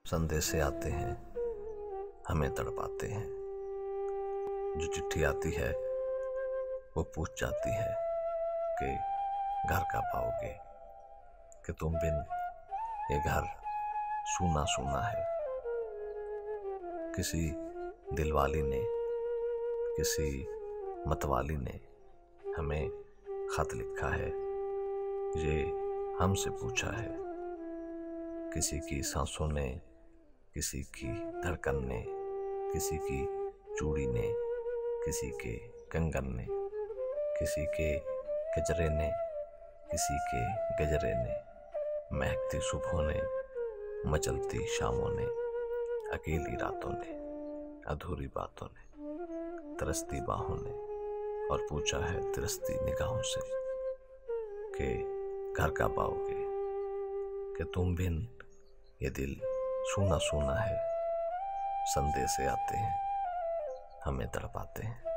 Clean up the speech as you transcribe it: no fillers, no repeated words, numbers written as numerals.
संदेशे आते हैं, हमें तड़पाते हैं। जो चिट्ठी आती है वो पूछ जाती है कि घर कब पाओगे, कि तुम बिन ये घर सूना सूना है। किसी दिलवाली ने, किसी मतवाली ने हमें खत लिखा है, ये हमसे पूछा है। किसी की सांसों ने, किसी की धड़कन ने, किसी की चूड़ी ने, किसी के कंगन ने, किसी के गजरे ने, किसी के गजरे ने, महकती सुबहों ने, मचलती शामों ने, अकेली रातों ने, अधूरी बातों ने, तरसती बाहों ने, और पूछा है तरसती निगाहों से कि घर कब पाओगे, कि तुम बिन ये दिल सूना सूना है। संदेशे आते हैं, हमें तड़पाते हैं।